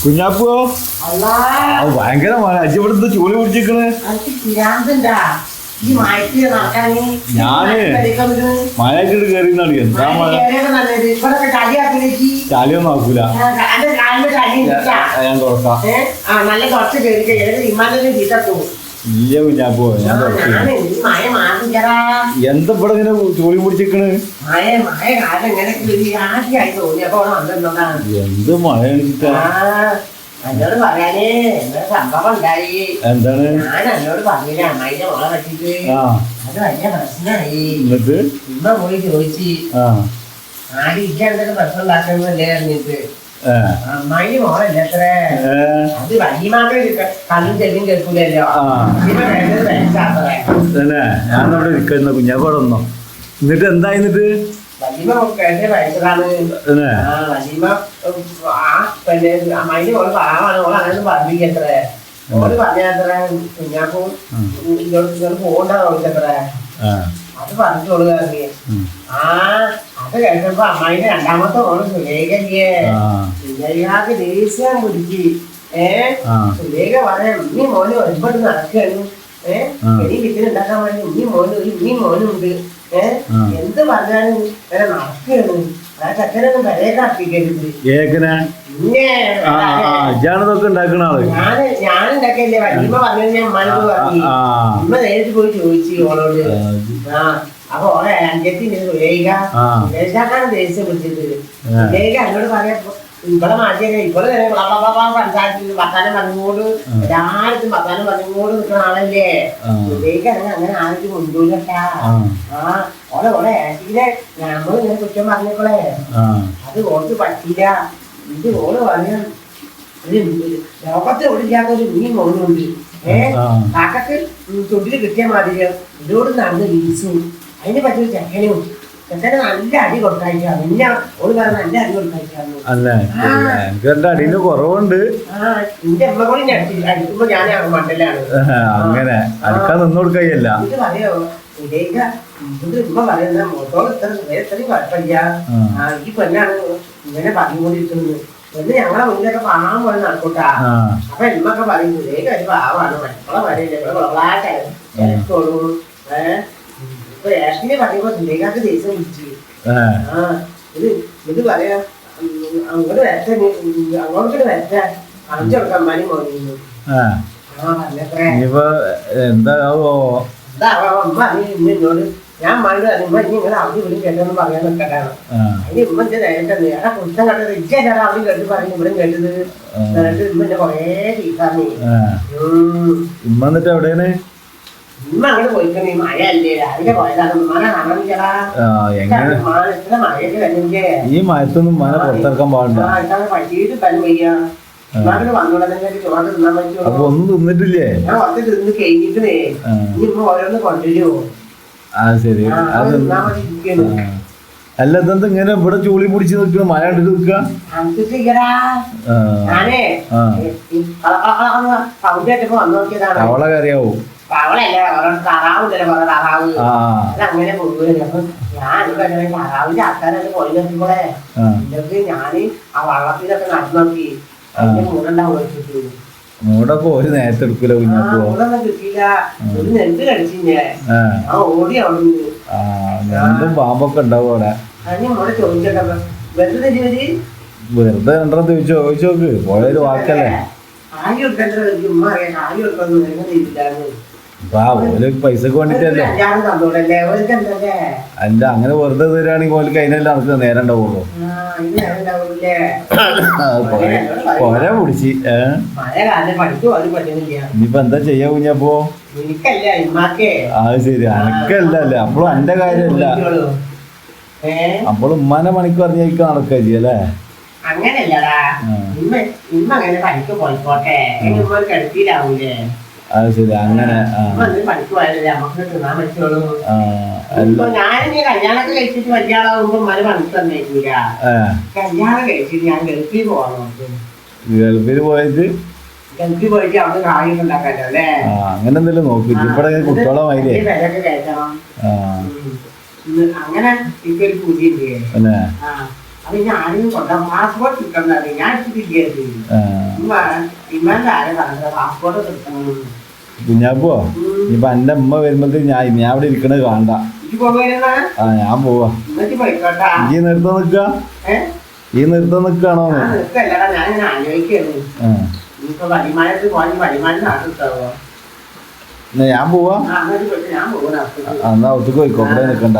കുഞ്ഞാപ്പോ ഭയങ്കര മഴ അജിവിടുന്ന് ചൂളി പിടിച്ചിരിക്കണ്. ഞാന് മഴക്കിട്ട് കേറിന്നാണ്. എന്താ മഴ ചാലിയൊന്നും ആക്കൂല. ഞാൻ തുറക്കാം. ഇല്ല കുഞ്ഞാപ്പോ ഞാൻ എന്താ ഇവിടെ ഇങ്ങനെ ചൂളി പിടിച്ചിരിക്കണ്? എന്ത് മഴ എന്നോട് പറയാനേ സംഭവം ഉണ്ടായി. എന്താണ്? ഞാൻ എന്നോട് പറഞ്ഞില്ല അമ്മായിന്റെ മോളെ പറ്റിട്ട്. അത് വലിയ പ്രശ്നമായി. ഇമ്മ പോയി ചോദിച്ചു ആരും ഇല്ല എന്തൊക്കെ പ്രശ്നം ഉണ്ടാക്കുന്നല്ലേ പറഞ്ഞിട്ട്. അമ്മായി മോളല്ലേ അത്ര അത് വലിയ മാത്രം കല്ലും ചെല്ലും കേൾക്കൂലല്ലോ. ഞാൻ അവിടെ ഇരിക്കുന്ന കുഞ്ഞാക്കോടെ ഒന്നോ. എന്നിട്ട് എന്തായി? എന്നിട്ട് വലിയ വയസ്സതാണ്. വലിയ പിന്നെ അമ്മായിന്റെ മോള് പാവാണ്. ഓള് അങ്ങനെ പറഞ്ഞിരിക്കത്ര. ഓള് പറഞ്ഞത്ര കുഞ്ഞാക്കും ഇങ്ങോട്ട് പോകണ്ട നോക്കത്ര. അത് പറഞ്ഞോളൂ കയറി. അത് കേട്ടപ്പോ അമ്മായിന്റെ രണ്ടാമത്തെ മോള് സുലേഖല്ലേ. സുലേഖക്ക് ദേഷ്യം പിടിച്ച്. സുലേഖ പറയാ ഉണ്ണി മോന് ഒരുപാട് നടക്കുകയാണ്. എടി വിത്തിനുണ്ടാക്കാൻ വേണ്ടി ഉണ്ണി മോനും ഉണ്ട്. എന്ത് പറഞ്ഞാലും നടക്കുകയാണ്. ആ ചക്കനൊന്നും വിലയൊക്കെ ഞാനുണ്ടാക്കിയല്ലേ. വല്യമ്മ പറഞ്ഞത് ഞാൻ ഉമ്മാനോട് പറഞ്ഞു. ഉമ്മ നേരിട്ട് പോയി ചോദിച്ചു ഓളോട്. അപ്പൊ ഓളെ അഞ്ചെത്തിന് സുലേഖാക്കാണ് ദേഷ്യം പിടിച്ചിട്ട്. സുലേഖ എന്നോട് പറയാ ഇവിടെ മാറ്റിയൊക്കെ ഇവിടെ പഞ്ചായത്തിൽ വർത്താനം പറഞ്ഞുകൊണ്ട് എല്ലായിടത്തും വർത്താനം പറഞ്ഞുകൊണ്ട് നിൽക്കുന്ന ആളല്ലേ. സുലേഖ അങ്ങനെ ആരും കൊണ്ടുപോയിട്ടാ. ഓളെ ഓളെ ആന്റീനെ നമ്മള് ഇങ്ങനെ കുറ്റം പറഞ്ഞോളെ അത് ഓൾക്ക് പറ്റില്ല. ഇത് ഓള് പറഞ്ഞ ലോകത്ത് ഓടില്ലാത്തൊരു ഉണ്ണി മോനുണ്ട്. കാക്കക്ക് തൊട്ടില് കിട്ടിയ മാതിരി ഇതോട് നടന്ന് വീസും. അതിനെ പറ്റിയൊരു ചെക്കനും ചെക്കന് നല്ല അടി കൊടുക്കായിട്ടാണ്. പിന്നെ ഓള് പറഞ്ഞ നല്ല അടി കൊടുക്കായിട്ടാണ്. അടിന് കുറവുണ്ട്. എന്റെ അമ്മ കൂടി അടിക്കുമ്പോ ഞാൻ മണ്ടലാണ്. അങ്ങനെ അടിക്കാൻ നിന്ന് കൊടുക്കല്ല. ഇത് പറയോ സുലേഖ ഇത് ഉമ്മ പറയുന്ന മോട്ടോൾ എത്രയും കുഴപ്പമില്ല. ഈ പെണ്ണാണ് ഇങ്ങനെ പറഞ്ഞുകൊണ്ടിരിക്കുന്നത്. പെണ്ണ് ഞങ്ങളെ മുന്നിലൊക്കെ പാവം പോലെ നടക്കൂട്ടാ. അപ്പൊ എമ്മൊക്കെ പറയും സുലേഖ ഒരു പാവാണ്. മറ്റുള്ള പറയില്ലേ ഇലക്കോളൂ. ഇപ്പൊ ഏഷ്ണിനെ പറയുമ്പോ സുലേഖക്ക് ദേഷ്യം പിടിച്ചു. ഇത് പറയാ അങ്ങോട്ട് വരട്ടെ അങ്ങോട്ട് വരട്ടെ അഞ്ചു കൊടുക്കാൻ അമ്മാനി മോനിന്നു. എന്താവോ അമ്മ ഇന്നോട് ഞാൻ മണ്ടു ഉമ്മ ഇനി ഇങ്ങനെ അവധി വിളിയും കേട്ടെന്ന് പറയാൻ നിൽക്കട്ടാണ്. അതിന് ഉമ്മ എന്റെ നേരിട്ടത് ആ കുറ്റം കണ്ടത് ഇജ്ജാണ് അവധി കേട്ട് പറഞ്ഞു ഇവിടെ കേട്ടത്. ഉമ്മ എന്നെ കൊറേ ചീത്താന്ന്. ഉമ്മ എന്നിട്ട് എവിടെയാണ്? ഉമ്മ അങ്ങോട്ട് പോയിക്കണേ. മഴ അല്ലേ രാവിലെ പോയതാണ്. ഉമ്മാനെ കാണാനില്ലടാ. എത്ര മഴയൊക്കെ വരുന്നില്ലേ. ഈ മഴത്തൊന്നും ഉമ്മാനെ പുറത്തിറക്കാൻ പാടില്ല. പറ്റിയിട്ട് തന്നെ വയ്യ. ഉമ്മാനോട് വന്നോളെ ചോറ് തിന്നാൻ പറ്റുമോ? അപ്പൊ ഒന്നും തിന്നിട്ടില്ലേ? ഞാൻ കുറച്ച് തിന്ന് കഴിഞ്ഞിട്ടേ ഇനി ഉമ്മ ഓരോന്ന് കൊണ്ടുവരുമോ? ശരി. അല്ല ഇതെന്താ ഇങ്ങനെ ഇവിടെ ചൂളി പിടിച്ച് നിൽക്കുക? മഴ കണ്ടിട്ട് നിൽക്കുക? ഞാനേ വന്നു നോക്കിയതാണ്. അവളെ കറിയാവൂ. അവളല്ല താറാവുണ്ടല്ലോ കുറെ താറാവ്. അതങ്ങനെ പോകുമല്ലോ. അപ്പൊ ഞാൻ താറാവിന്റെ ആൾക്കാരൊക്കെ പോയി നോക്കിക്കോളെ. ഇതൊക്കെ ഞാന് ആ വള്ളത്തിലൊക്കെ നടന്നു നോക്കി. അതിന്റെ മൂടുണ്ടാവും വെച്ചിട്ട് മൂടൊക്കെ ഒരു നേരത്തെ എടുക്കൂല. മൂടൊന്നും കിട്ടിയില്ല. ഒരു നെല്ല് കടിച്ചില്ലേ ആ ഓടി അവിടുന്ന്. നെല്ലും പാമ്പൊക്കെ ഉണ്ടാവും അവിടെ. അതിന് മോളെ ചോദിച്ചോട്ടെ വെറുതെ വെറുതെ രണ്ടെണ്ണം ചോദിച്ചു നോക്ക്. പോയൊരു വാക്കല്ലേ. ആയി കൊടുക്കണ്ട ഉമ്മ അറിയാം. ആയി കൊടുക്കൊന്നും എങ്ങനെ ഇല്ലാന്ന്. പൈസക്ക് വേണ്ടിട്ടല്ലേ. അല്ല അങ്ങനെ വെറുതെ തരാണെങ്കിൽ ഓൾക്ക് അതിനെല്ലാം നടക്കുന്ന നേരം ഉണ്ടാവുള്ളൂ. കൊര പിടിച്ച് ഇനിയിപ്പൊ എന്താ ചെയ്യാ കുഞ്ഞപ്പോ? അത് ശരി. അനക്കല്ലേ അപ്പോഴും എന്റെ കാര്യമല്ല. അപ്പോൾ ഉമ്മാനെ പണിക്ക് പറഞ്ഞേക്ക് നടക്കുക ചെയ്യല്ലേ? അങ്ങനെയല്ലടാ. ഇമ്മ അങ്ങനെ പണിക്ക് പോയിക്കോട്ടെ. കിടത്തിയിലാവൂലേ? അത് ശരി. അങ്ങനെ ഞാനിനി കല്യാണൊക്കെ കഴിച്ചിട്ട് വലിയാളാവുമ്പോ മന പണിക്ക് തന്നേക്കൂല. കല്യാണം കഴിച്ചിട്ട് ഞാൻ ഗൾഫിൽ പോകണം. ഗൾഫിൽ പോയിട്ട് അവിടെ കാര്യം ഉണ്ടാക്കാലോ അല്ലേ? അങ്ങനെ എന്തെങ്കിലും നോക്കി ഇവിടെ കുട്ടികളെ വിലയൊക്കെ കഴിക്കണം. അങ്ങനെ ഇപ്പൊ ഒരു പൂതിയില്ലേ? അപ്പൊ ഞാൻ ആരെയും കൊണ്ട പാസ്പോർട്ട് കിട്ടണം ഞാൻ എടുത്തിട്ടില്ല ഇമ്മന്റെ ആരെ പറഞ്ഞ പാസ്പോർട്ട് കിട്ടണം കുഞ്ഞാപ്പോ ഇനിയിപ്പൊ എന്റെ അമ്മ വരുമ്പോഴത്തേക്ക് ഞാൻ അവിടെ ഇരിക്കണത് കാണണ്ട. ആ ഞാൻ പോവാ. ഈ നിർത്താൻ നിക്ക ഈ നിർത്താൻ നിക്കാണോ? ഞാൻ ആലോചിക്കുന്നു ഞാൻ പോവാ. ഞാൻ പോകണം. എന്നാ ഒത്തുക്ക് പോയിക്കോ, ഇവിടെ നിക്കണ്ട.